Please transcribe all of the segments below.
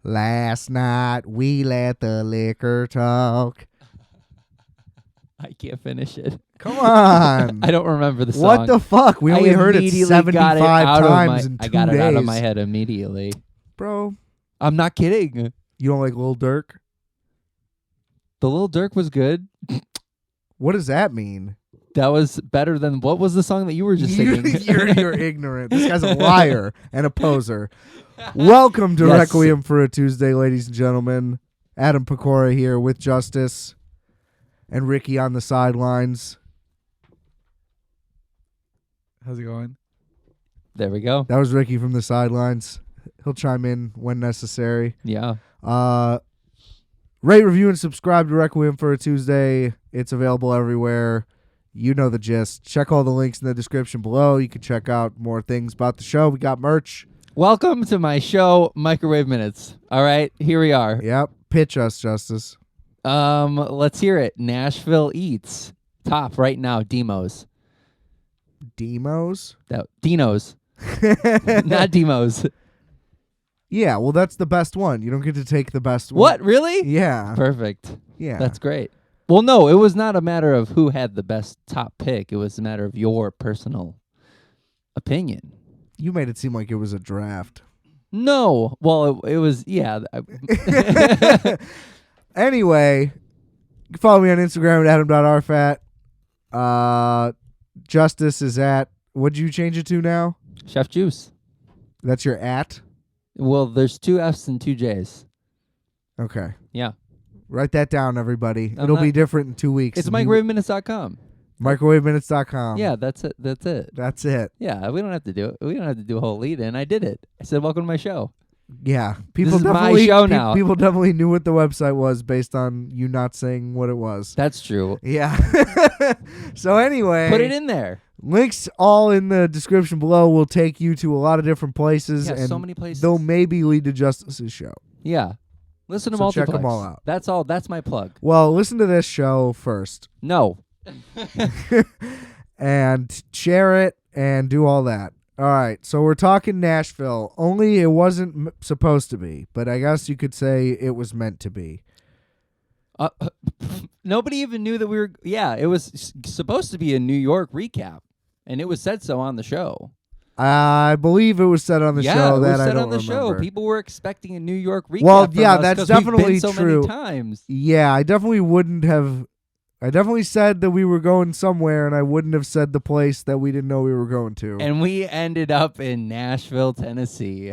Last night we let the liquor talk. I can't finish it. Come on. I don't remember the song. What the fuck? We only heard it immediately 75 times in 2 days. I got it out of my head immediately. Bro, I'm not kidding. you don't like Lil Durk? The Lil Durk was good. What does that mean? That was better than what was the song that you were just singing? You're ignorant. This guy's a liar and a poser. Welcome to Yes. Requiem for a Tuesday, ladies and gentlemen. Adam Pecora here with Justice and Ricky on the sidelines. How's it going? There we go. That was Ricky from the sidelines. He'll chime in when necessary. Yeah. Rate, review, and subscribe to Requiem for a Tuesday. It's available everywhere. You know the gist. Check all the links in the description below. You can check out more things about the show. We got merch. Welcome to my show, Microwave Minutes. All right, here we are. Yep. Pitch us, Justice. Let's hear it. Nashville Eats. Top right now, Demos. Demos? Dinos. Not Demos. Yeah, well, that's the best one. You don't get to take the best one. What, really? Yeah. Perfect. Yeah. That's great. Well, no, it was not a matter of who had the best top pick. It was a matter of your personal opinion. You made it seem like it was a draft. No. Well, it was, yeah. Anyway, you can follow me on Instagram at adam.rfat. Justice is at, what'd you change it to now? Chef Juice. That's your at? Well, there's 2 F's and 2 J's. Okay. Yeah. Write that down, everybody. I'm It'll not- be different in 2 weeks. It's microwaveminutes.com. Microwaveminutes.com. Yeah, that's it. That's it. That's it. Yeah, we don't have to do it. We don't have to do a whole lead in. I did it. I said, welcome to my show. Yeah. People is my definitely show now. People definitely knew what the website was based on you not saying what it was. That's true. Yeah. So anyway, Put it in there. links all in the description below will take you to a lot of different places. Yeah, and so many places. they'll maybe lead to Justice's show. Yeah. Listen to So Multiplex. check 'em all out. That's all. That's my plug. Well, listen to this show first No. and share it and do all that. All right, so we're talking Nashville. Only it wasn't supposed to be, but I guess you could say it was meant to be. Nobody even knew that we were. Yeah, it was supposed to be a New York recap, and it was said so on the show. I believe it was said on the show it that was I said don't on the show. remember. People were expecting a New York recap. Well, from yeah, us that's 'cause we've definitely been so true. many times. Yeah, I definitely wouldn't have. I definitely said that we were going somewhere, and I wouldn't have said the place that we didn't know we were going to. And we ended up in Nashville, Tennessee.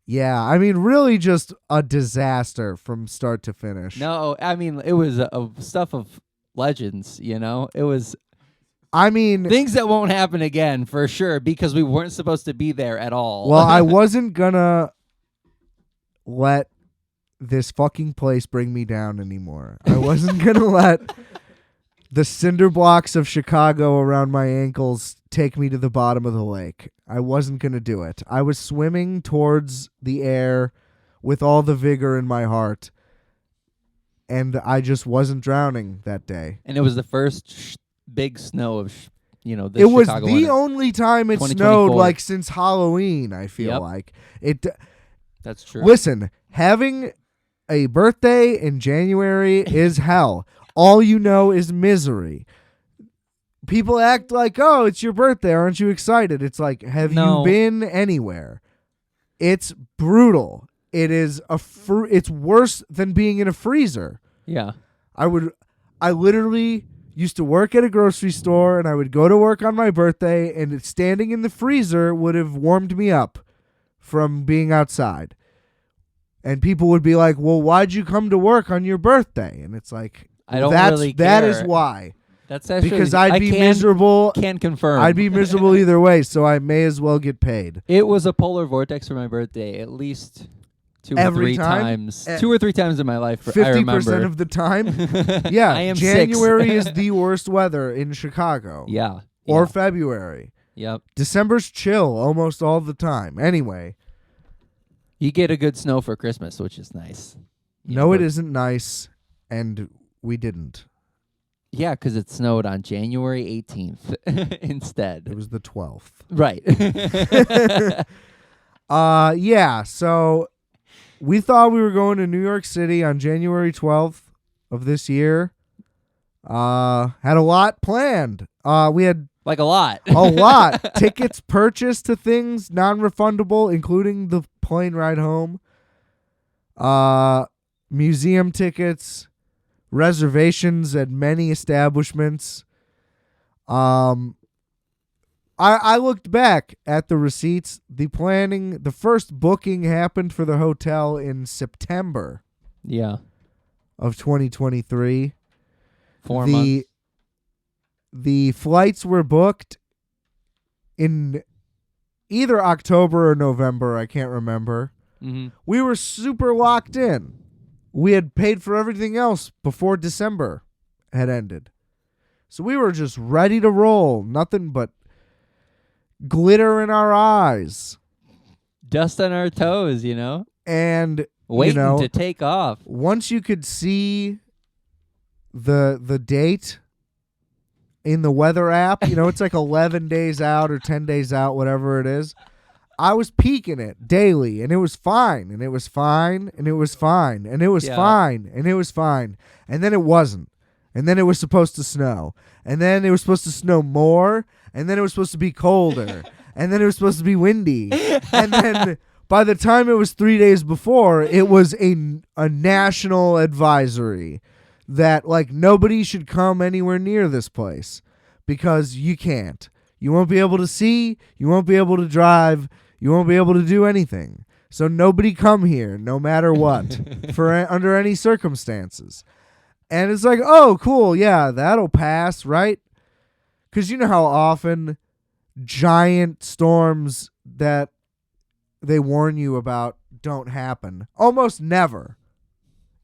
Yeah, I mean, really just a disaster from start to finish. No, I mean, it was stuff of legends, you know? It was I mean, things that won't happen again for sure because we weren't supposed to be there at all. well, I wasn't gonna let this fucking place bring me down anymore. I wasn't gonna let the cinder blocks of Chicago around my ankles take me to the bottom of the lake. I wasn't gonna do it. I was swimming towards the air with all the vigor in my heart, and I just wasn't drowning that day. And it was the first big snow of, this It was Chicago the winter. only time it 2024. snowed like since Halloween, I feel Yep. like. It That's true. Listen, having a birthday in January is hell. All you know is misery. People act like, "Oh, it's your birthday. Aren't you excited?" It's like, have No. you been anywhere? It's brutal. It is it's worse than being in a freezer. Yeah. I literally used to work at a grocery store, and I would go to work on my birthday, and standing in the freezer would have warmed me up from being outside. And people would be like, "Well, why'd you come to work on your birthday?" And it's like, I don't that really is care. why. That's actually Because I'd be can miserable. confirm. I'd be miserable either way, so I may as well get paid. It was a polar vortex for my birthday at least two Every or three time? times. 2 or 3 times in my life. I 50% remember. of the time. Yeah, I am January 6. is the worst weather in Chicago. Yeah. Or yeah. February. Yep. December's chill almost all the time. Anyway, You get a good snow for Christmas, which is nice. no, it isn't nice, and we didn't. Yeah, because it snowed on January 18th It instead. was the 12th. Right. Yeah, so we thought we were going to New York City on January 12th of this year. Had a lot planned. We had Like a lot. a lot. Tickets purchased to things non-refundable, including the plane ride home. Museum tickets, reservations at many establishments. I looked back at the receipts. The first booking happened for the hotel in September Yeah. of 2023. 4 months. The flights were booked in either October or November. I can't remember. Mm-hmm. We were super locked in. We had paid for everything else before December had ended. So we were just ready to roll. Nothing but glitter in our eyes. Dust on our toes, And, waiting to take off. once you could see the date in the weather app, it's like 11 days out or 10 days out, whatever it is. I was peeking it daily, and it was fine, and it was fine, and it was fine, and it was fine, and it was fine. And then it wasn't. And then it was supposed to snow. And then it was supposed to snow more. And then it was supposed to be colder. And then it was supposed to be windy. And then by the time it was 3 days before, it was a national advisory that, like, nobody should come anywhere near this place because you can't. You won't be able to see. You won't be able to drive. You won't be able to do anything. So nobody come here, no matter what, under any circumstances. And it's like, oh, cool, yeah, that'll pass, right? Because you know how often giant storms that they warn you about don't happen. Almost never.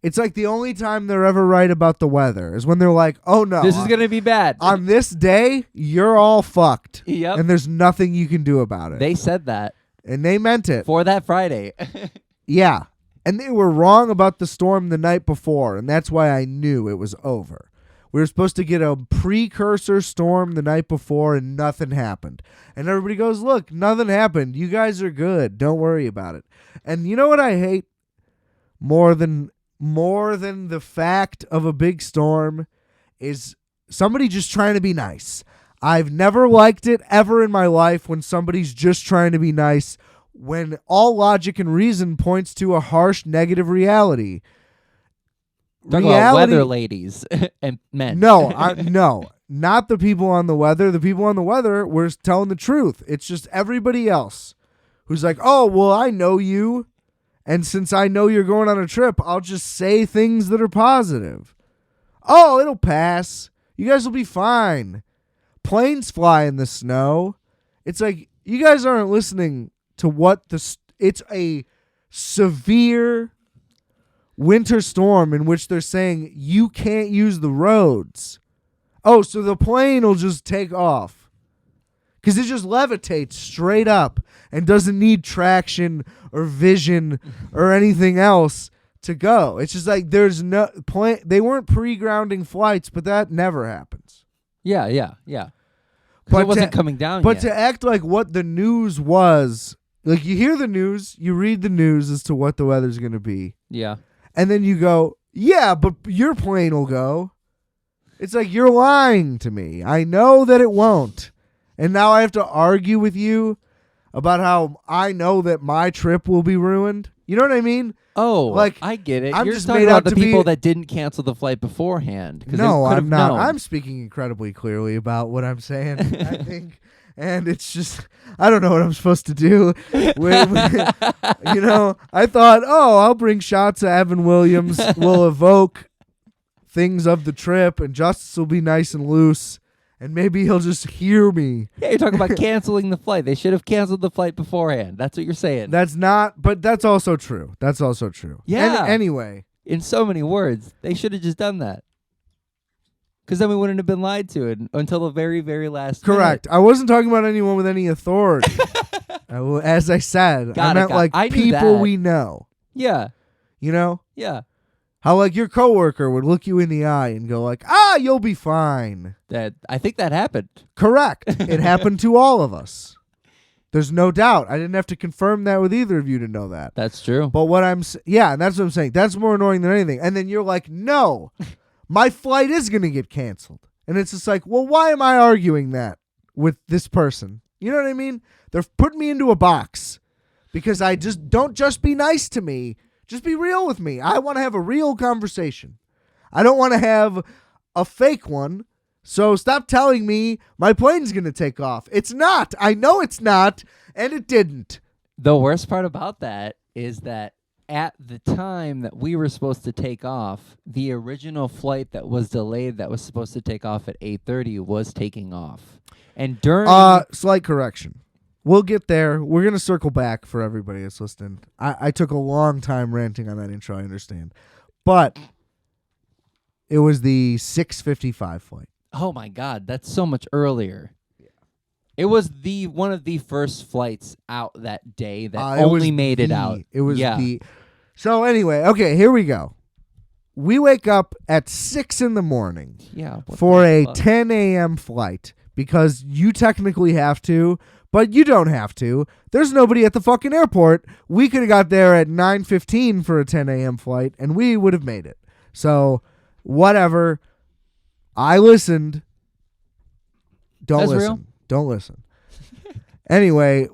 It's like the only time they're ever right about the weather is when they're like, oh, no. This is going to be bad. On this day, you're all fucked. Yep. And there's nothing you can do about it. They said that. And they meant it. For that Friday. Yeah. And they were wrong about the storm the night before, and that's why I knew it was over. We were supposed to get a precursor storm the night before, and nothing happened. And everybody goes, look, nothing happened. You guys are good. Don't worry about it. And you know what I hate more than the fact of a big storm is somebody just trying to be nice. I've never liked it ever in my life when somebody's just trying to be nice, when all logic and reason points to a harsh negative reality. Talk about weather ladies and men. No, not the people on the weather. The people on the weather were telling the truth. It's just everybody else who's like, oh, well, I know you. And since I know you're going on a trip, I'll just say things that are positive. Oh, it'll pass. You guys will be fine. Planes fly in the snow. It's like, you guys aren't listening to what it's a severe winter storm in which they're saying you can't use the roads. Oh, so the plane will just take off because it just levitates straight up and doesn't need traction or vision or anything else to go. It's just like there's no plane. They weren't pre-grounding flights, but that never happens. Yeah. But it wasn't coming down But yet. to act like what the news was, like you hear the news, you read the news as to what the weather's going to be. Yeah. And then you go, yeah, but your plane will go. It's like you're lying to me. I know that it won't. And now I have to argue with you about how I know that my trip will be ruined. You know what I mean? Oh, like, I get it. I'm You're just talking made about out the to be- people that didn't cancel the flight beforehand. 'Cause No, they could've I'm not. known. I'm speaking incredibly clearly about what I'm saying, I think. And it's just, I don't know what I'm supposed to do. I thought, I'll bring shots of Evan Williams. We'll evoke things of the trip, and Justice will be nice and loose. And maybe he'll just hear me. Yeah, you're talking about canceling the flight. They should have canceled the flight beforehand. That's what you're saying. That's not, but that's also true. That's also true. Yeah. Anyway. In so many words, they should have just done that. Because then we wouldn't have been lied to until the very, very last Correct. I wasn't talking about anyone with any authority. As I said, I meant like I knew people that. we know. Yeah. You know? Yeah. How like your coworker would look you in the eye and go like, you'll be fine. I think that happened. Correct. It happened to all of us. There's no doubt. I didn't have to confirm that with either of you to know that. That's true. But and that's what I'm saying. That's more annoying than anything. And then you're like, no, my flight is going to get canceled. And it's just like, well, why am I arguing that with this person? You know what I mean? They're putting me into a box because I just don't just be nice to me. Just be real with me. I want to have a real conversation. I don't want to have a fake one. So stop telling me my plane's going to take off. It's not. I know it's not, and it didn't. The worst part about that is that at the time that we were supposed to take off, the original flight that was delayed that was supposed to take off at 8:30 was taking off. And during slight correction. We'll get there. We're going to circle back for everybody that's listening. I took a long time ranting on that intro, I understand. But it was the 6:55 flight. Oh my God, that's so much earlier. Yeah. It was one of the first flights out that day that only made it out. It was So anyway, okay, here we go. We wake up at 6 a.m. for a 10 a.m. flight because you technically have to, but you don't have to. There's nobody at the fucking airport. We could have got there at 9:15 for a 10 a.m. flight, and we would have made it. So whatever. I listened. Don't That's listen. real? Don't listen. Anyway,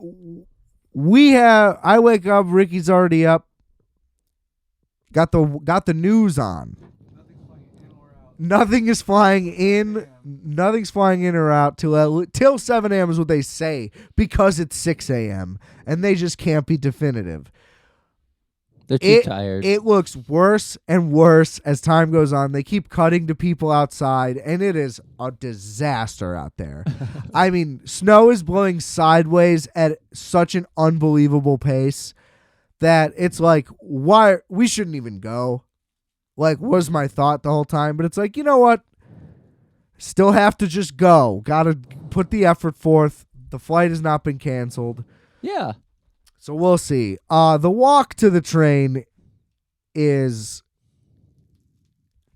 I wake up, Ricky's already up. Got the news on. Nothing is flying in. Nothing's flying in or out till 7 a.m. is what they say because it's 6 a.m. and they just can't be definitive. They're too tired. It looks worse and worse as time goes on. They keep cutting to people outside, and it is a disaster out there. I mean, snow is blowing sideways at such an unbelievable pace that it's like, why we shouldn't even go. Like, was my thought the whole time. But it's like, you know what? Still have to just go. Got to put the effort forth. The flight has not been canceled. Yeah. So we'll see. The walk to the train is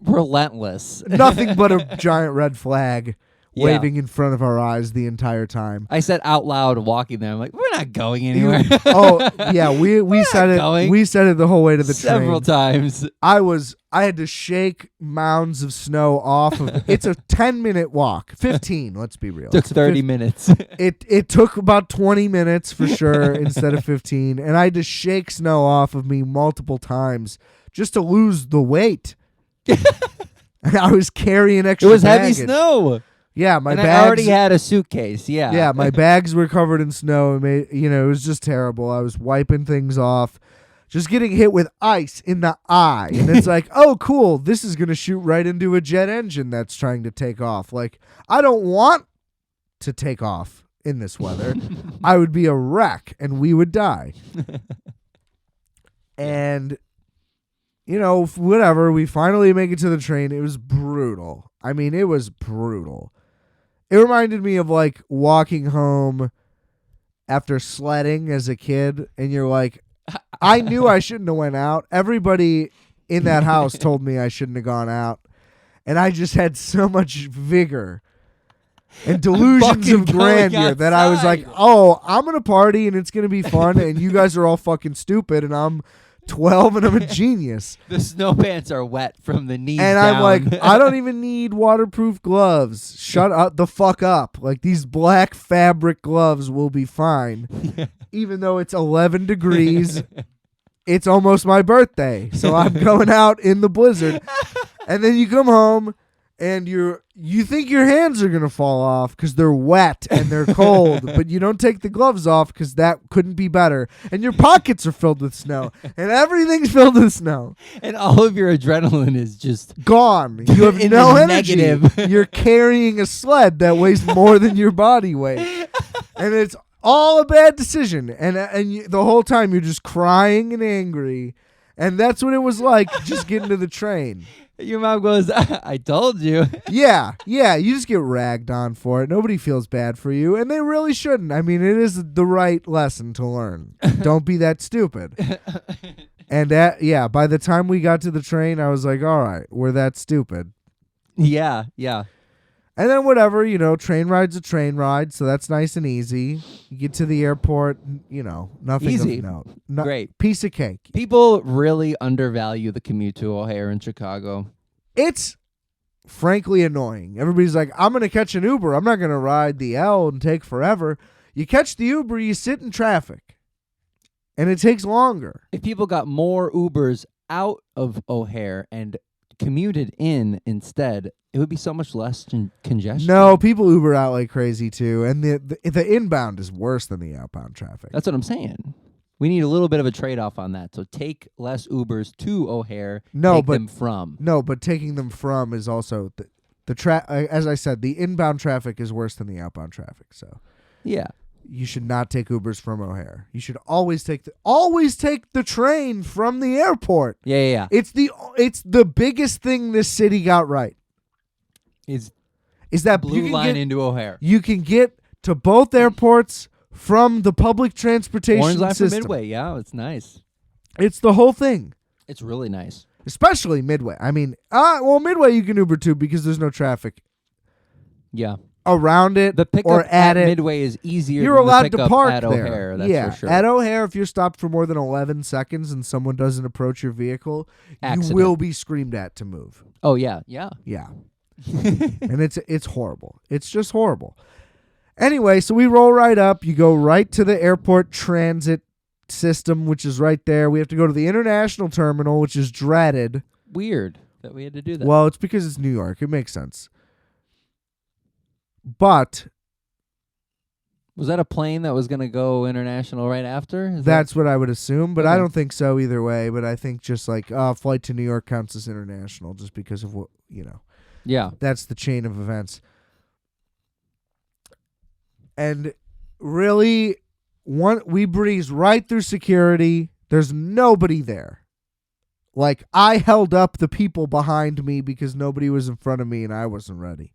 relentless. Nothing but a giant red flag waving in front of our eyes the entire time. I said out loud walking there, I'm like, we're not going anywhere. We said it. Going. We said it the whole way to the train. Several times. I had to shake mounds of snow off of it's a 10-minute walk. 15, let's be real. Took 30 minutes. It took about 20 minutes for sure instead of 15. And I had to shake snow off of me multiple times just to lose the weight. I was carrying extra It was baggage. heavy snow. Yeah, my bags. I already had a suitcase. Yeah. Yeah, my bags were covered in snow. It was just terrible. I was wiping things off. Just getting hit with ice in the eye. And it's like, oh, cool. This is going to shoot right into a jet engine that's trying to take off. Like, I don't want to take off in this weather. I would be a wreck and we would die. And, whatever. We finally make it to the train. It was brutal. I mean, it was brutal. It reminded me of like walking home after sledding as a kid. And you're like, I knew I shouldn't have went out. Everybody in that house told me I shouldn't have gone out. And I just had so much vigor and delusions of grandeur that I was like, oh, I'm going to party and it's going to be fun. And you guys are all fucking stupid. And I'm 12 and I'm a genius. The snow pants are wet from the knees and down. I'm like, I don't even need waterproof gloves. Shut up the fuck up. Like, these black fabric gloves will be fine. Even though it's 11 degrees, it's almost my birthday. So I'm going out in the blizzard. And then you come home and you think your hands are going to fall off because they're wet and they're cold, but you don't take the gloves off because that couldn't be better. And your pockets are filled with snow and everything's filled with snow. And all of your adrenaline is just gone. You have no energy. Negative. You're carrying a sled that weighs more than your body weight. And it's all a bad decision. And the whole time you're just crying and angry. And that's what it was like just getting to the train. Your mom goes, I told you. Yeah, you just get ragged on for it. Nobody feels bad for you, and they really shouldn't. I mean, it is the right lesson to learn. Don't be that stupid. And by the time we got to the train, I was like, all right, we're that stupid. Yeah. And then whatever, train ride's a train ride, so that's nice and easy. You get to the airport, nothing Easy. of note. Great. Piece of cake. People really undervalue the commute to O'Hare in Chicago. It's frankly annoying. Everybody's like, I'm going to catch an Uber. I'm not going to ride the L and take forever. You catch the Uber, you sit in traffic, and it takes longer. If people got more Ubers out of O'Hare and commuted in instead, it would be so much less congestion. No, people Uber out like crazy too, and the inbound is worse than the outbound traffic. That's what I'm saying. We need a little bit of a trade-off on that. So take less Ubers to O'Hare. Take them from. No, but taking them from is also as I said, the inbound traffic is worse than the outbound traffic. So yeah, you should not take Ubers from O'Hare. You should always take the train from the airport. Yeah. It's the biggest thing this city got right. Is that blue line into O'Hare? You can get to both airports from the public transportation Orange line system. for Midway, yeah, it's nice. It's the whole thing. It's really nice. Especially Midway. I mean, Midway you can Uber to because there's no traffic. Yeah. Around it the pickup or at it. Midway is easier You're than allowed the pickup to park at there. O'Hare, that's for sure. At O'Hare, if you're stopped for more than 11 seconds and someone doesn't approach your vehicle, Accident. you will be screamed at to move. Oh, yeah. Yeah. And it's horrible. It's just horrible. Anyway, so we roll right up. You go right to the airport transit system, which is right there. We have to go to the international terminal, which is dreaded. Weird that we had to do that. Well, it's because it's New York. It makes sense. But was that a plane that was going to go international right after? That's what I would assume, but Okay. I don't think so either way. But I think just like flight to New York counts as international just because of what, Yeah. that's the chain of events. And really, we breeze right through security. There's nobody there. Like, I held up the people behind me because nobody was in front of me and I wasn't ready.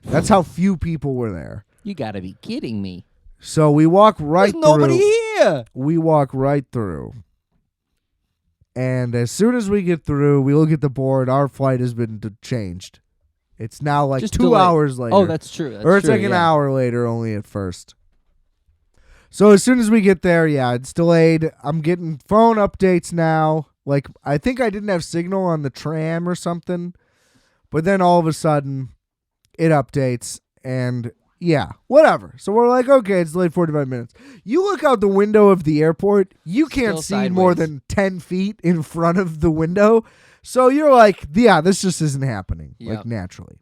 That's how few people were there. You got to be kidding me. So we walk right There's nobody here. We walk right through. And as soon as we get through, we look at the board. Our flight has been changed. It's now like Just 2 delayed. hours later. Oh, that's true. Or it's like an hour later only at first. So as soon as we get there, it's delayed. I'm getting phone updates now. Like, I think I didn't have signal on the tram or something. But then all of a sudden, it updates. And whatever. So we're like, okay, it's delayed 45 minutes. You look out the window of the airport, you can't Still see more sideways. than 10 feet in front of the window. So you're like, this just isn't happening, like naturally.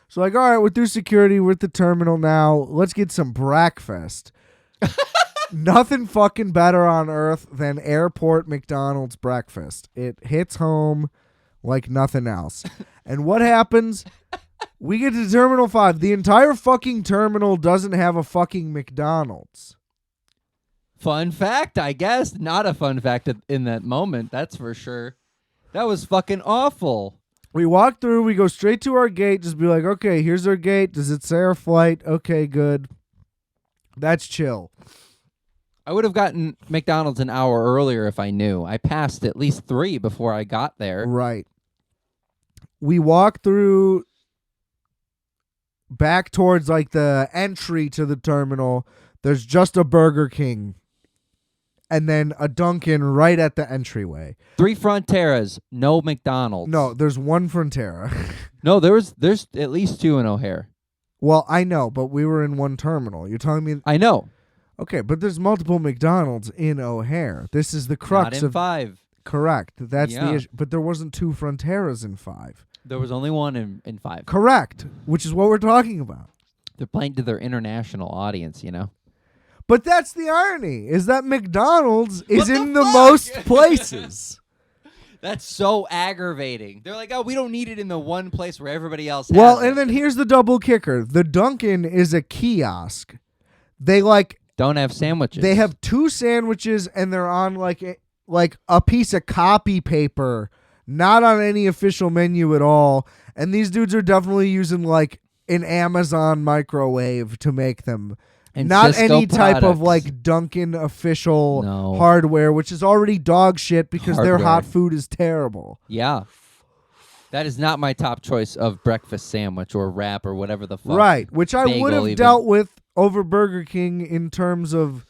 So like, all right, we're through security. We're at the terminal now. Let's get some breakfast. Nothing fucking better on earth than airport McDonald's breakfast. It hits home like nothing else. And what happens? We get to Terminal 5. The entire fucking terminal doesn't have a fucking McDonald's. Fun fact, I guess. Not a fun fact in that moment, that's for sure. That was fucking awful. We walk through. We go straight to our gate. Just be like, okay, here's our gate. Does it say our flight? Okay, good. That's chill. I would have gotten McDonald's an hour earlier if I knew. I passed at least 3 before I got there. Right. We walk through back towards like the entry to the terminal. There's just a Burger King and then a Dunkin' right at the entryway. 3 Fronteras, no McDonald's. No, there's one Frontera. No, there's at least 2 in O'Hare. Well, I know, but we were in one terminal. You're telling me... I know. Okay, but there's multiple McDonald's in O'Hare. This is the crux Not in of... 5. Correct. That's Yeah. the issue. But there wasn't 2 Fronteras in 5. There was only one in 5. Correct, which is what we're talking about. They're playing to their international audience, But that's the irony, is that McDonald's is What the in the fuck? most places. That's so aggravating. They're like, oh, we don't need it in the one place where everybody else has Well, it. and then here's the double kicker. The Dunkin' is a kiosk. They Don't have sandwiches. they have 2 sandwiches and they're on like a piece of copy paper, not on any official menu at all. And these dudes are definitely using like an Amazon microwave to make them. And Not Cisco any type of products. like Dunkin' official No. hardware, which is already dog shit because their Hardware. hot food is terrible. Yeah. That is not my top choice of breakfast sandwich or wrap or whatever the fuck. Right, which I would have Bagel dealt with over Burger King in terms of,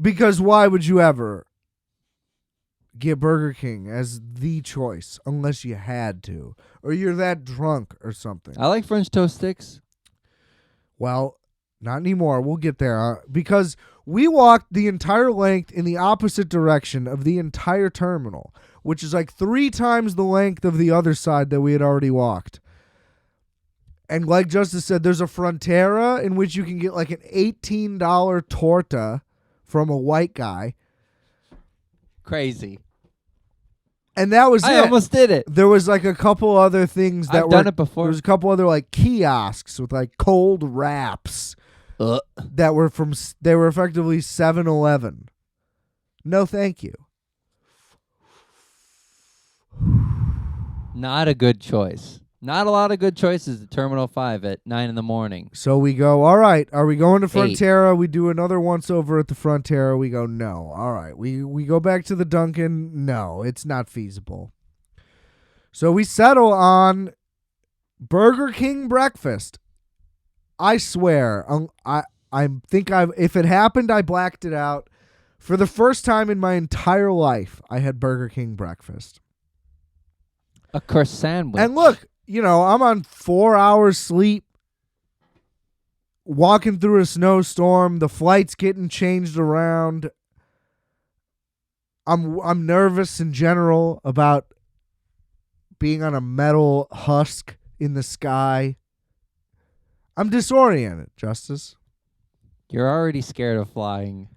because why would you ever get Burger King as the choice unless you had to, or you're that drunk or something? I like French toast sticks. Well, not anymore. We'll get there. Because we walked the entire length in the opposite direction of the entire terminal, which is like 3 times the length of the other side that we had already walked. And like Justice said, there's a Frontera in which you can get like an $18 torta from a white guy. Crazy. And that was I it. almost did it. There was like a couple other things that I've done it before. There was a couple other like kiosks with like cold wraps that were they were effectively 7-Eleven. No, thank you. Not a good choice. Not a lot of good choices at Terminal 5 at 9 in the morning. So we go, all right, are we going to 8. Frontera? We do another once over at the Frontera. We go, no. All right. We go back to the Dunkin'. No, it's not feasible. So we settle on Burger King breakfast. I swear, I think if it happened, I blacked it out. For the first time in my entire life, I had Burger King breakfast. A crust sandwich. And look, I'm on 4 hours sleep, walking through a snowstorm. The flight's getting changed around. I'm nervous in general about being on a metal husk in the sky. I'm disoriented, Justice. You're already scared of flying.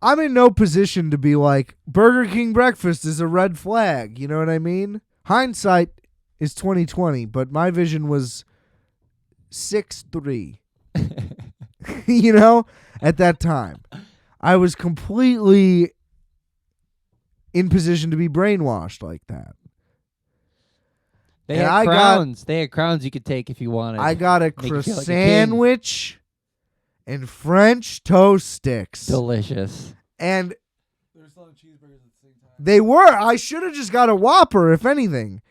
I'm in no position to be like, Burger King breakfast is a red flag. You know what I mean? Hindsight is 2020, but my vision was 6'3". At that time. I was completely in position to be brainwashed like that. They had crowns. They had crowns you could take if you wanted. I got a croissant sandwich and French toast sticks. Delicious. And they were selling cheeseburgers at the same time. They were. I should have just got a Whopper, if anything.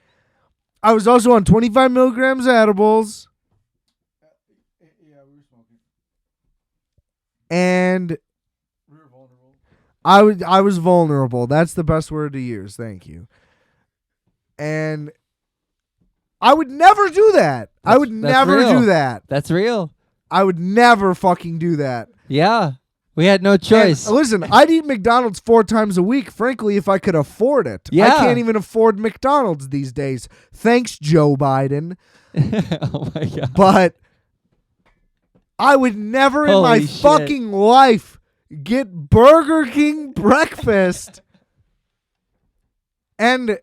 I was also on 25 milligrams of edibles. Yeah, we were smoking. And we were vulnerable. I was vulnerable. That's the best word to use. Thank you. And I would never do that. I would never do that. That's real. I would never fucking do that. Yeah. We had no choice. And listen, I'd eat McDonald's 4 times a week, frankly, if I could afford it. Yeah. I can't even afford McDonald's these days. Thanks, Joe Biden. Oh, my God. But I would never in my fucking life get Burger King breakfast. And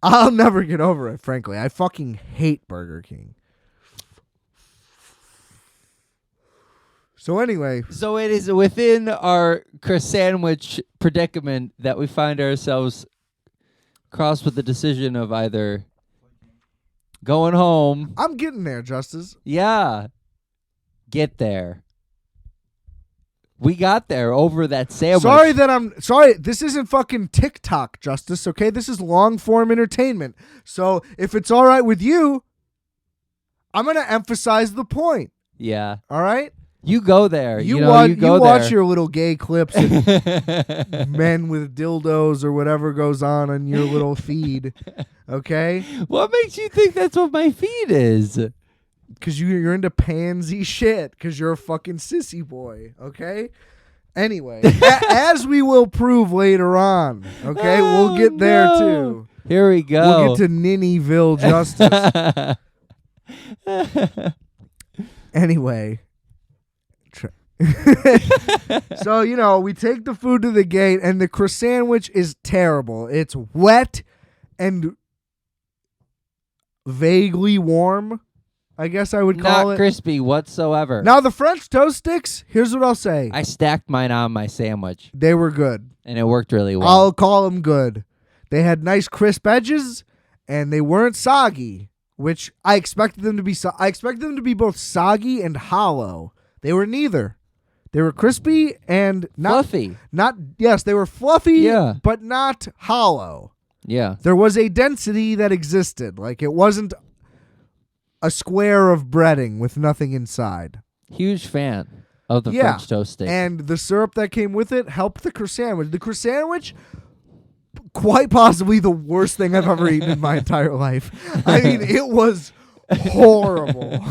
I'll never get over it, frankly. I fucking hate Burger King. So anyway. So it is within our crust sandwich predicament that we find ourselves crossed with the decision of either going home. I'm getting there, Justice. Yeah. Get there. We got there over that sandwich. Sorry, this isn't fucking TikTok, Justice, okay? This is long-form entertainment. So if it's all right with you, I'm going to emphasize the point. Yeah. All right? You go there. You watch your little gay clips of men with dildos or whatever goes on your little feed, okay? What makes you think that's what my feed is? Because you're into pansy shit. Because you're a fucking sissy boy, okay? Anyway, as we will prove later on, okay? We'll get there too. Here we go. We'll get to Ninnyville Justice. Anyway. So, we take the food to the gate, and the croissant sandwich is terrible. It's wet and vaguely warm, I guess I would call it. Not crispy whatsoever. Now, the French toast sticks, here's what I'll say. I stacked mine on my sandwich. They were good. And it worked really well. I'll call them good. They had nice crisp edges, and they weren't soggy, which I expected them to be. I expected them to be both soggy and hollow. They were neither. They were crispy and Fluffy. Yes, they were fluffy, Yeah. but not hollow. Yeah. There was a density that existed. Like, it wasn't a square of breading with nothing inside. Huge fan of the French toast stick. And the syrup that came with it helped the croissant. The croissant, quite possibly the worst thing I've ever eaten in my entire life. I mean, it was horrible.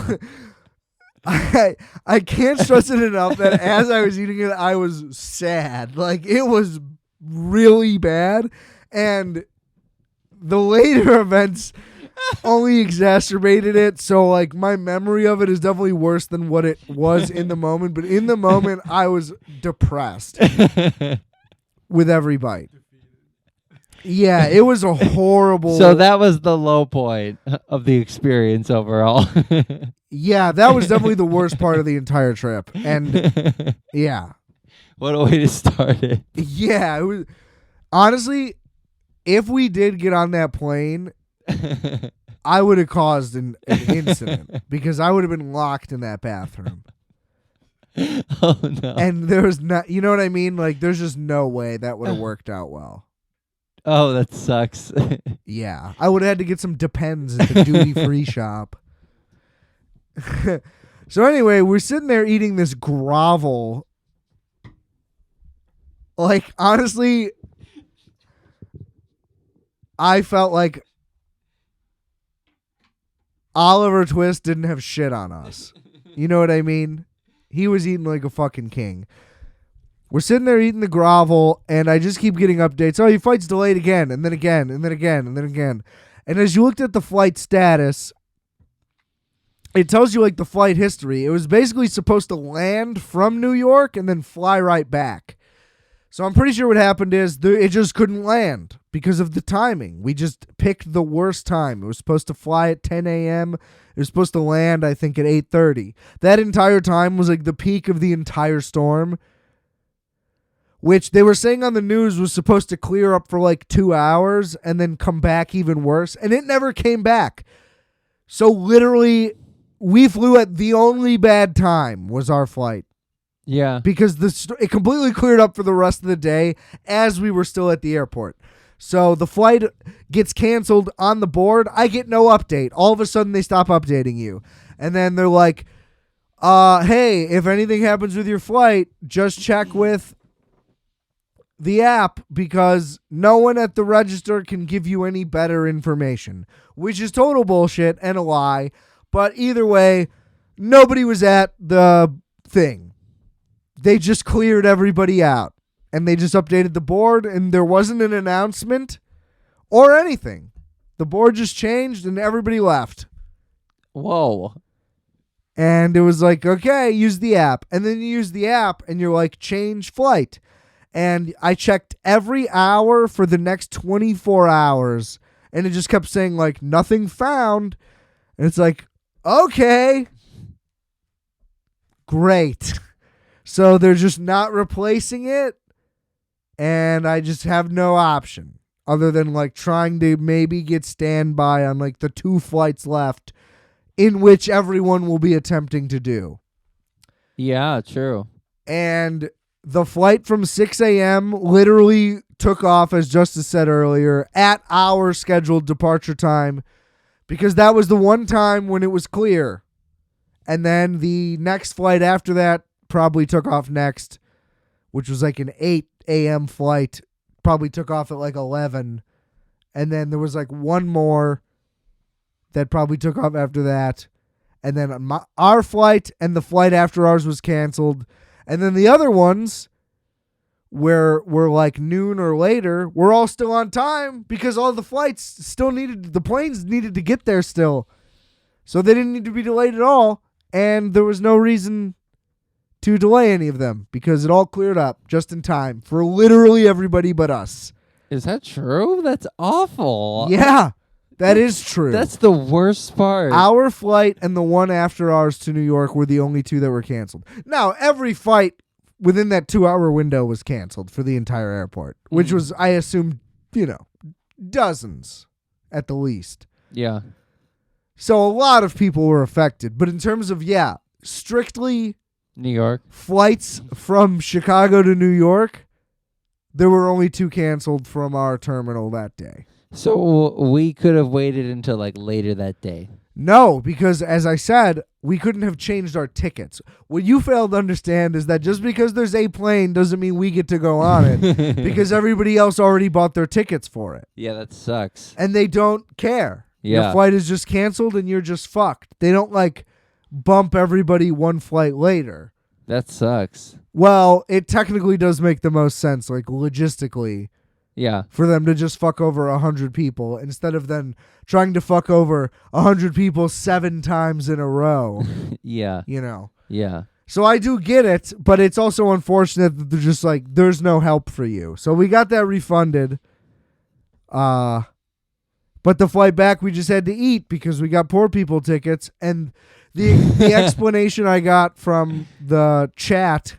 I can't stress it enough that as I was eating it, I was sad. Like, it was really bad. And the later events only exacerbated it. So, like, my memory of it is definitely worse than what it was in the moment. But in the moment, I was depressed with every bite. Yeah, it was a horrible... So that was the low point of the experience overall. Yeah, that was definitely the worst part of the entire trip. And, yeah. What a way to start it. Yeah, it was... Honestly, if we did get on that plane, I would have caused an incident because I would have been locked in that bathroom. Oh, no. And there was not... You know what I mean? Like, there's just no way that would have worked out well. Oh, that sucks. Yeah, I would have had to get some Depends at the duty-free shop. So anyway, we're sitting there eating this grovel. Like, honestly, I felt like Oliver Twist didn't have shit on us. You know what I mean? He was eating like a fucking king. We're sitting there eating the grovel, and I just keep getting updates. Oh, your flight's delayed again, and then again, and then again, and then again. And as you looked at the flight status, it tells you, like, the flight history. It was basically supposed to land from New York and then fly right back. So I'm pretty sure what happened is it just couldn't land because of the timing. We just picked the worst time. It was supposed to fly at 10 a.m. It was supposed to land, I think, at 8:30. That entire time was, like, the peak of the entire storm, which they were saying on the news was supposed to clear up for like 2 hours and then come back even worse. And it never came back. So literally, we flew at the only bad time was our flight. Yeah. Because it completely cleared up for the rest of the day as we were still at the airport. So the flight gets canceled on the board. I get no update. All of a sudden, they stop updating you. And then they're like, hey, if anything happens with your flight, just check with the app because no one at the register can give you any better information, which is total bullshit and a lie. But either way, nobody was at the thing. They just cleared everybody out and they just updated the board and there wasn't an announcement or anything. The board just changed and everybody left. Whoa. And it was like, okay, use the app. And then you use the app and you're like, change flight. And I checked every hour for the next 24 hours. And it just kept saying, like, nothing found. And it's like, okay. Great. So they're just not replacing it. And I just have no option other than, like, trying to maybe get standby on, like, the 2 flights left in which everyone will be attempting to do. Yeah, true. And the flight from 6 a.m. literally took off, as Justice said earlier, at our scheduled departure time because that was the one time when it was clear. And then the next flight after that probably took off next, which was like an 8 a.m. flight, probably took off at like 11. And then there was like one more that probably took off after that. And then our flight and the flight after ours was canceled. And then the other ones where we're like noon or later, we're all still on time because all the flights still the planes needed to get there still. So they didn't need to be delayed at all. And there was no reason to delay any of them because it all cleared up just in time for literally everybody but us. Is that true? That's awful. Yeah, that is true. That's the worst part. Our flight and the one after ours to New York were the only 2 that were canceled. Now, every flight within that 2-hour window was canceled for the entire airport, which was, I assume, dozens at the least. Yeah. So a lot of people were affected. But in terms of, strictly New York. Flights from Chicago to New York, there were only 2 canceled from our terminal that day. So we could have waited until like later that day. No, because as I said, we couldn't have changed our tickets. What you failed to understand is that just because there's a plane doesn't mean we get to go on it because everybody else already bought their tickets for it. Yeah, that sucks. And they don't care. Yeah. Your flight is just canceled and you're just fucked. They don't like bump everybody one flight later. That sucks. Well, it technically does make the most sense, like logistically. Yeah. For them to just fuck over 100 people instead of then trying to fuck over 100 people 7 times in a row. Yeah. You know. Yeah. So I do get it, but it's also unfortunate that they're just like, there's no help for you. So we got that refunded. But the flight back, we just had to eat because we got poor people tickets. And the explanation I got from the chat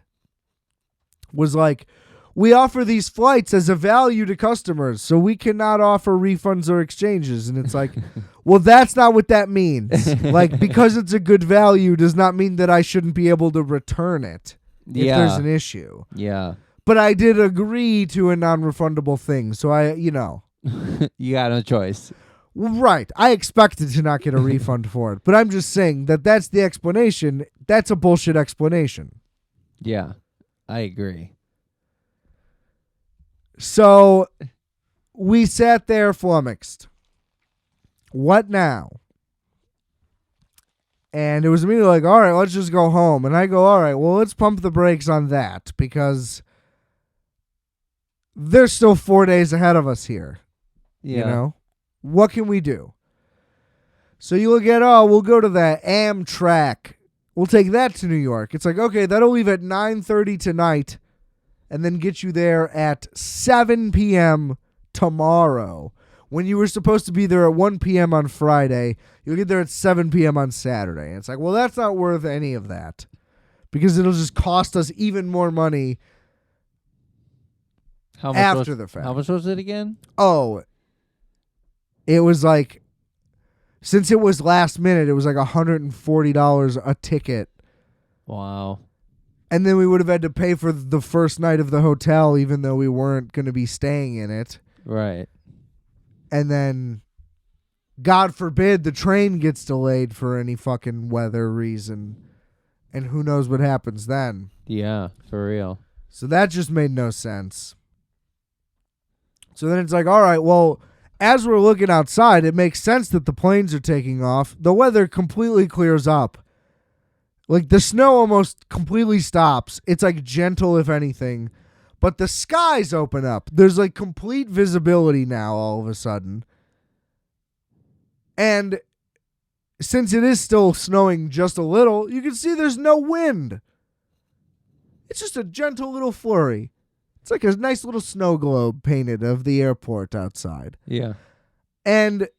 was like, we offer these flights as a value to customers, so we cannot offer refunds or exchanges. And it's like, well, that's not what that means. Like, because it's a good value does not mean that I shouldn't be able to return it if there's an issue. Yeah. But I did agree to a non-refundable thing, so You got no choice. Right. I expected to not get a refund for it, but I'm just saying that that's the explanation. That's a bullshit explanation. Yeah, I agree. So we sat there flummoxed. What now? And it was immediately like, all right, let's just go home. And I go, all right, well, let's pump the brakes on that because there's still 4 days ahead of us here. Yeah. You know? What can we do? So you look at, we'll go to the Amtrak. We'll take that to New York. It's like, okay, that'll leave at 9:30 tonight and then get you there at 7 p.m. tomorrow. When you were supposed to be there at 1 p.m. on Friday, you'll get there at 7 p.m. on Saturday. And it's like, well, that's not worth any of that because it'll just cost us even more money after the fact. How much was it again? Oh, it was like, since it was last minute, it was like $140 a ticket. Wow. And then we would have had to pay for the first night of the hotel, even though we weren't going to be staying in it. Right. And then, God forbid, the train gets delayed for any fucking weather reason. And who knows what happens then. Yeah, for real. So that just made no sense. So then it's like, all right, well, as we're looking outside, it makes sense that the planes are taking off. The weather completely clears up. Like, the snow almost completely stops. It's, like, gentle, if anything. But the skies open up. There's, like, complete visibility now all of a sudden. And since it is still snowing just a little, you can see there's no wind. It's just a gentle little flurry. It's like a nice little snow globe painted of the airport outside. Yeah. And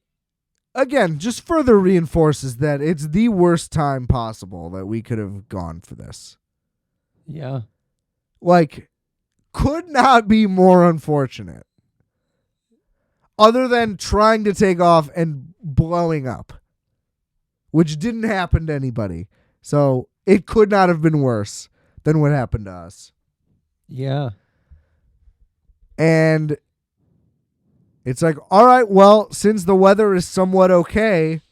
again, just further reinforces that it's the worst time possible that we could have gone for this. Yeah. Like, could not be more unfortunate. Other than trying to take off and blowing up, which didn't happen to anybody. So it could not have been worse than what happened to us. Yeah. And it's like, all right, well, since the weather is somewhat okay,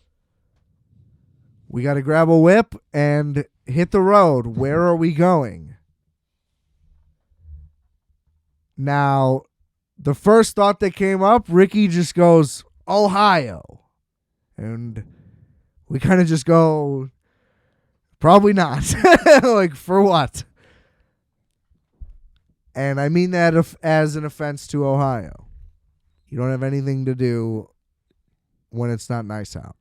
we got to grab a whip and hit the road. Where are we going? Now, the first thought that came up, Ricky just goes, Ohio. And we kind of just go, probably not. Like, for what? And I mean that as an offense to Ohio. You don't have anything to do when it's not nice out.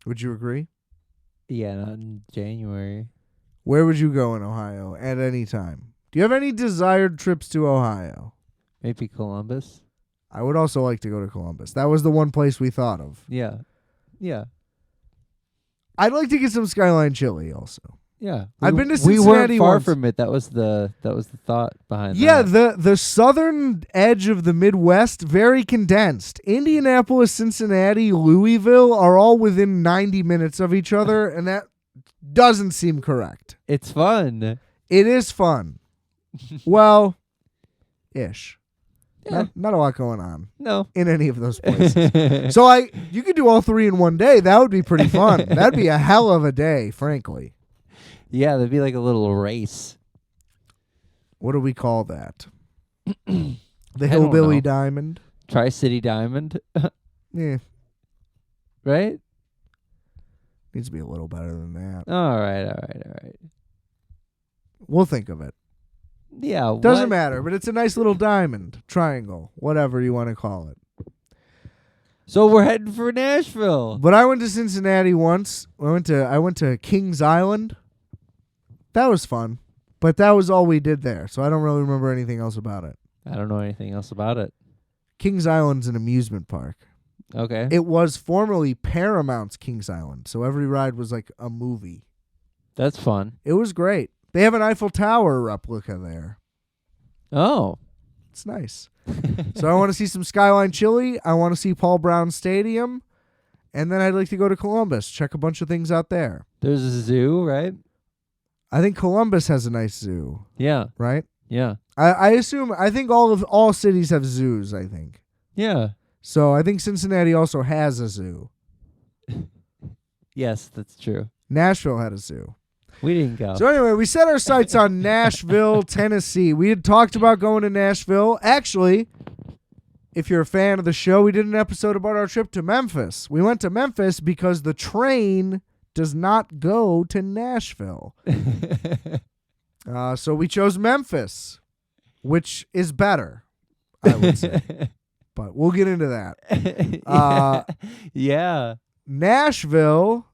Would you agree? Yeah, not in January. Where would you go in Ohio at any time? Do you have any desired trips to Ohio? Maybe Columbus. I would also like to go to Columbus. That was the one place we thought of. Yeah. Yeah. I'd like to get some Skyline chili also. Yeah. I've been to We Cincinnati weren't far once. from it. That was the thought behind Yeah, that. the southern edge of the Midwest, very condensed. Indianapolis, Cincinnati, Louisville are all within 90 minutes of each other, and that doesn't seem correct. It's fun. It is fun. Well, ish. Yeah. Not a lot going on No. in any of those places. So you could do all 3 in one day. That would be pretty fun. That'd be a hell of a day, frankly. Yeah, there'd be like a little race. What do we call that? The I don't Hillbilly know. Diamond? Tri-City Diamond. Yeah. Right? Needs to be a little better than that. All right. We'll think of it. Yeah. Doesn't matter, but it's a nice little diamond, triangle, whatever you want to call it. So we're heading for Nashville. But I went to Cincinnati once. I went to Kings Island. That was fun. But that was all we did there, so I don't really remember anything else about it. I don't know anything else about it. Kings Island's an amusement park. Okay. It was formerly Paramount's Kings Island, so every ride was like a movie. That's fun. It was great. They have an Eiffel Tower replica there. Oh. It's nice. So I want to see some Skyline Chili. I want to see Paul Brown Stadium. And then I'd like to go to Columbus, check a bunch of things out there. There's a zoo, right? I think Columbus has a nice zoo, Yeah. right? Yeah. I think all cities have zoos, I think. Yeah. So I think Cincinnati also has a zoo. Yes, that's true. Nashville had a zoo. We didn't go. So anyway, we set our sights on Nashville, Tennessee. We had talked about going to Nashville. Actually, if you're a fan of the show, we did an episode about our trip to Memphis. We went to Memphis because the train does not go to Nashville. So we chose Memphis, which is better, I would say. But we'll get into that. Yeah. Nashville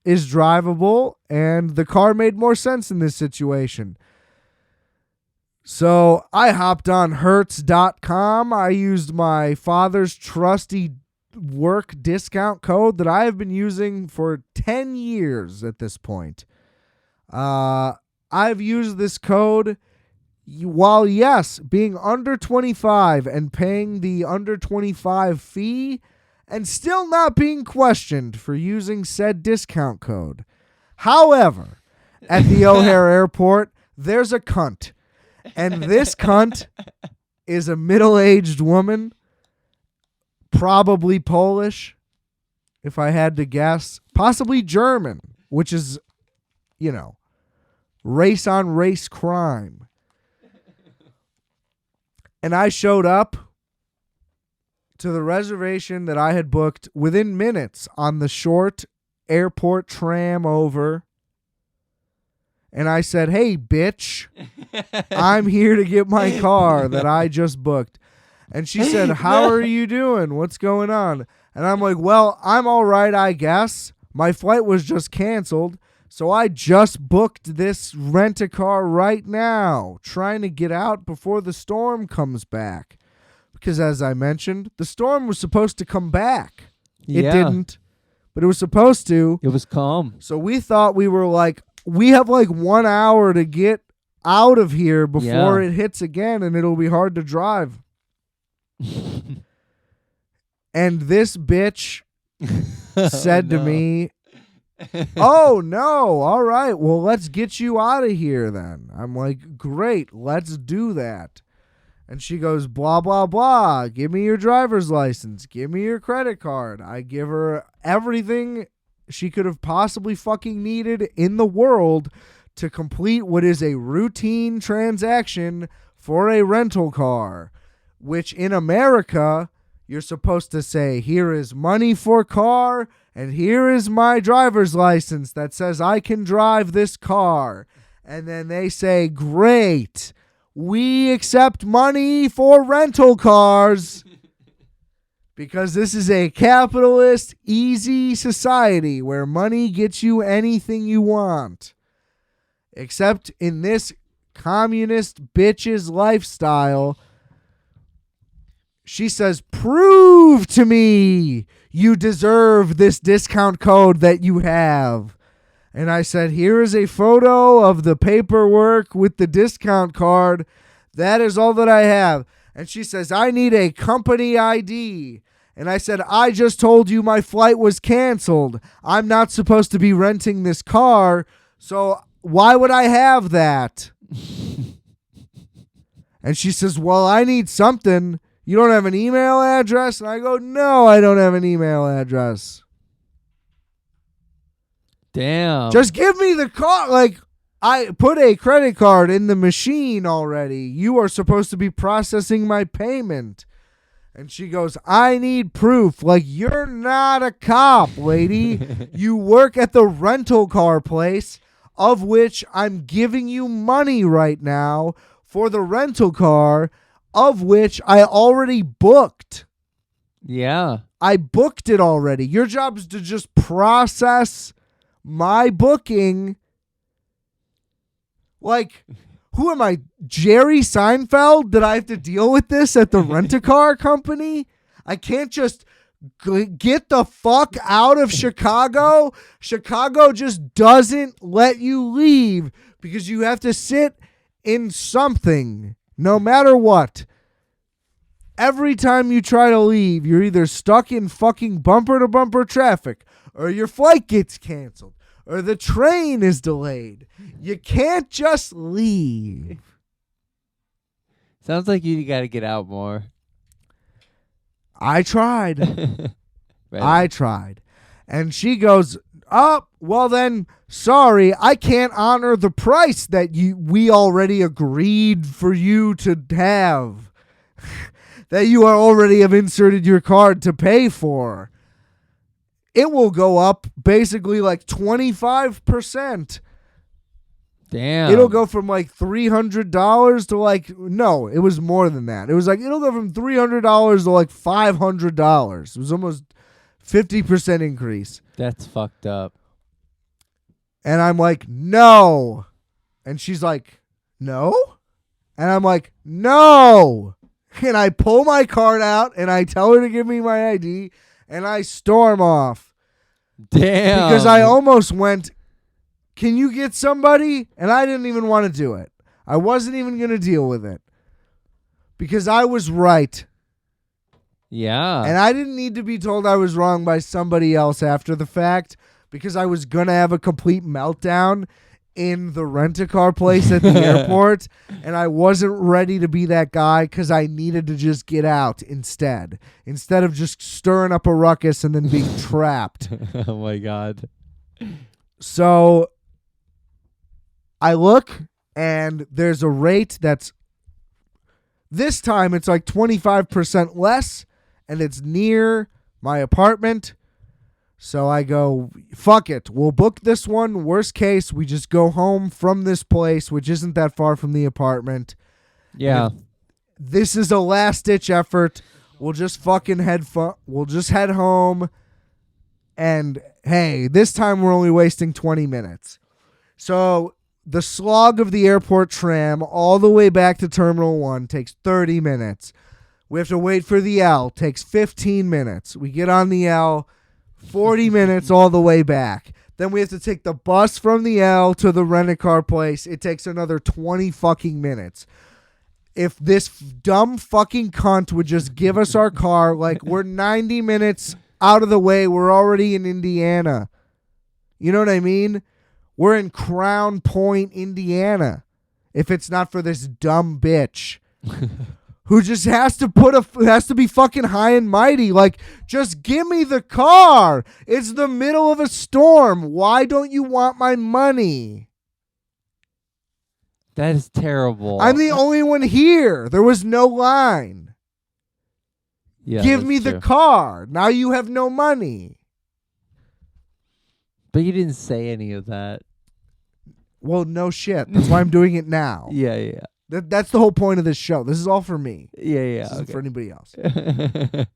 is drivable, and the car made more sense in this situation. So I hopped on Hertz.com. I used my father's trusty work discount code that I have been using for 10 years at this point. I've used this code while, yes, being under 25 and paying the under 25 fee and still not being questioned for using said discount code. However, at the O'Hare Airport, there's a cunt. And this cunt is a middle-aged woman, probably Polish, if I had to guess. Possibly German, which is, race-on-race crime. And I showed up to the reservation that I had booked within minutes on the short airport tram over. And I said, "Hey, bitch, I'm here to get my car that I just booked." And she said, "How are you doing? What's going on?" And I'm like, "Well, I'm all right, I guess. My flight was just canceled, so I just booked this rent-a-car right now, trying to get out before the storm comes back." Because as I mentioned, the storm was supposed to come back. It didn't, but it was supposed to. It was calm. So we thought we were like, we have like 1 hour to get out of here before it hits again, and it'll be hard to drive. And this bitch said to me, "Oh, no. All right. Well, let's get you out of here then." I'm like, "Great. Let's do that." And she goes, "Blah, blah, blah. Give me your driver's license. Give me your credit card." I give her everything she could have possibly fucking needed in the world to complete what is a routine transaction for a rental car, which in America, you're supposed to say, "Here is money for car, and here is my driver's license that says I can drive this car." And then they say, "Great. We accept money for rental cars." Because this is a capitalist, easy society where money gets you anything you want. Except in this communist bitch's lifestyle, she says, "Prove to me you deserve this discount code that you have." And I said, "Here is a photo of the paperwork with the discount card. That is all that I have." And she says, "I need a company ID." And I said, I just told you my flight was canceled. I'm not supposed to be renting this car, so why would I have that? And she says, well, I need something. You don't have an email address? And I go, no, I don't have an email address. Damn. Just give me the car. Like, I put a credit card in the machine already. You are supposed to be processing my payment. And she goes, I need proof. Like, you're not a cop, lady. You work at the rental car place, of which I'm giving you money right now for the rental car, of which I already booked. Yeah. I booked it already. Your job is to just process my booking. Like, who am I, Jerry Seinfeld? Did I have to deal with this at the rent-a-car company? I can't just get the fuck out of Chicago. Chicago just doesn't let you leave because you have to sit in something, no matter what. Every time you try to leave, you're either stuck in fucking bumper-to-bumper traffic, or your flight gets canceled, or the train is delayed. You can't just leave. Sounds like you got to get out more. I tried. Right. I tried. And she goes, oh, well then, sorry, I can't honor the price that we already agreed for you to have. That you already have inserted your card to pay for. It will go up basically like 25%. Damn. It'll go from like $300 to like, no, it was more than that. It was like, it'll go from $300 to like $500. It was almost 50% increase. That's fucked up. And I'm like, no. And she's like, no? And I'm like, no. And I pull my card out and I tell her to give me my ID and I storm off. Damn. Because I almost went, can you get somebody? And I didn't even want to do it. I wasn't even going to deal with it. Because I was right. Yeah. And I didn't need to be told I was wrong by somebody else after the fact. Because I was going to have a complete meltdown in the rent-a-car place at the airport. And I wasn't ready to be that guy because I needed to just get out instead. Instead of just stirring up a ruckus and then being trapped. Oh, my God. So I look and there's a rate that's, this time it's like 25% less and it's near my apartment. So I go, fuck it. We'll book this one. Worst case, we just go home from this place, which isn't that far from the apartment. Yeah. This is a last ditch effort. We'll just fucking we'll just head home. And hey, this time we're only wasting 20 minutes. So the slog of the airport tram all the way back to Terminal 1 takes 30 minutes. We have to wait for the L. Takes 15 minutes. We get on the L. 40 minutes all the way back. Then we have to take the bus from the L to the rent-a-car place. It takes another 20 fucking minutes. If this dumb fucking cunt would just give us our car, like we're 90 minutes out of the way, we're already in Indiana. You know what I mean? We're in Crown Point, Indiana. If it's not for this dumb bitch. Who just has to be fucking high and mighty. Like, just give me the car. It's the middle of a storm. Why don't you want my money? That is terrible. I'm the only one here. There was no line. Yeah, give me true. the car. Now you have no money. But you didn't say any of that. Well, no shit. That's why I'm doing it now. Yeah. That's the whole point of this show. This is all for me. Yeah. This isn't for anybody else. Okay.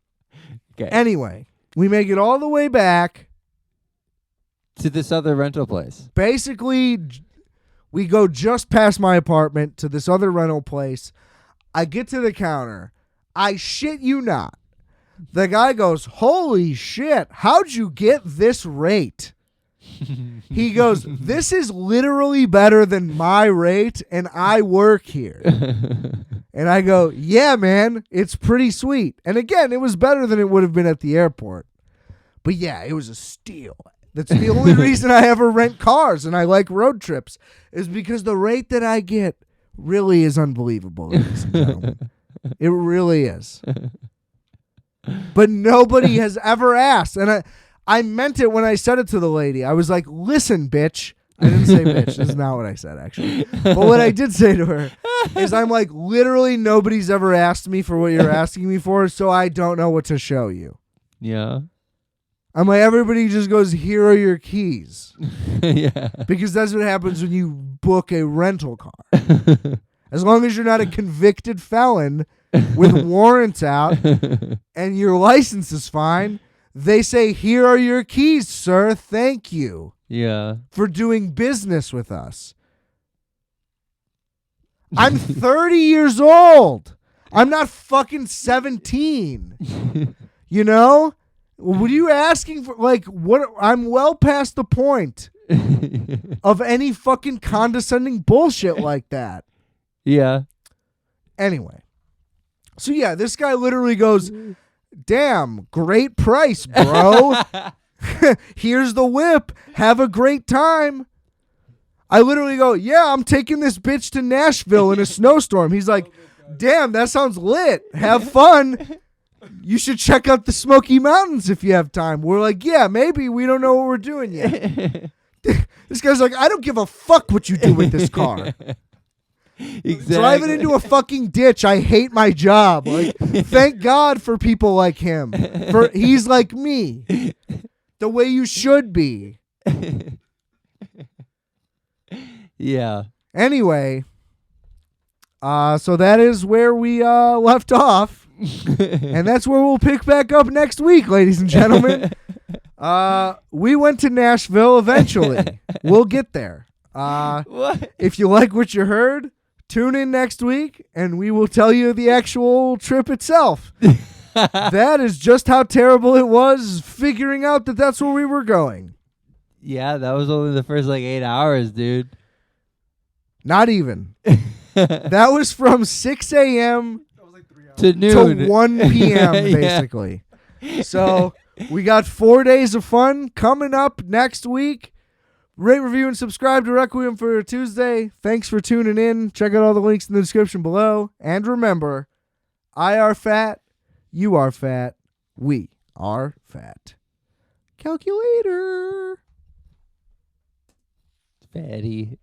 Anyway, we make it all the way back To this other rental place. Basically, we go just past my apartment to this other rental place. I get to the counter. I shit you not. The guy goes, holy shit, how'd you get this rate? He goes, this is literally better than my rate, and I work here. And I go, yeah, man, it's pretty sweet. And again, it was better than it would have been at the airport. But yeah, it was a steal. That's the only reason I ever rent cars and I like road trips is because the rate that I get really is unbelievable, ladies and gentlemen. It really is. But nobody has ever asked. And I meant it when I said it to the lady. I was like, listen, bitch. I didn't say bitch. This is not what I said, actually. But what I did say to her is I'm like, literally nobody's ever asked me for what you're asking me for, so I don't know what to show you. Yeah. I'm like, everybody just goes, here are your keys. Yeah. Because that's what happens when you book a rental car. As long as you're not a convicted felon with warrants out and your license is fine, they say, here are your keys, sir. Thank you. Yeah. For doing business with us. I'm 30 years old. I'm not fucking 17. You know? What are you asking for? Like, what? I'm well past the point of any fucking condescending bullshit like that. Yeah. Anyway. So yeah, this guy literally goes, damn, great price, bro. Here's the whip. Have a great time. I literally go, yeah, I'm taking this bitch to Nashville in a snowstorm. He's like, damn, that sounds lit. Have fun. You should check out the Smoky Mountains if you have time. We're like, yeah, maybe. We don't know what we're doing yet. This guy's like, I don't give a fuck what you do with this car. Exactly. Drive it into a fucking ditch. I hate my job. Like, thank God for people like him. For he's like me. The way you should be. Yeah. Anyway, so that is where we left off. And that's where we'll pick back up next week, ladies and gentlemen. We went to Nashville eventually. We'll get there. What? If you like what you heard, tune in next week and we will tell you the actual trip itself. That is just how terrible it was figuring out that that's where we were going. Yeah, that was only the first 8 hours, dude. Not even. That was from 6 a.m. to noon. to 1 p.m. basically. So we got 4 days of fun coming up next week. Rate, review, and subscribe to Requiem for Tuesday. Thanks for tuning in. Check out all the links in the description below. And remember, I are fat, you are fat, we are fat. Calculator. Fatty.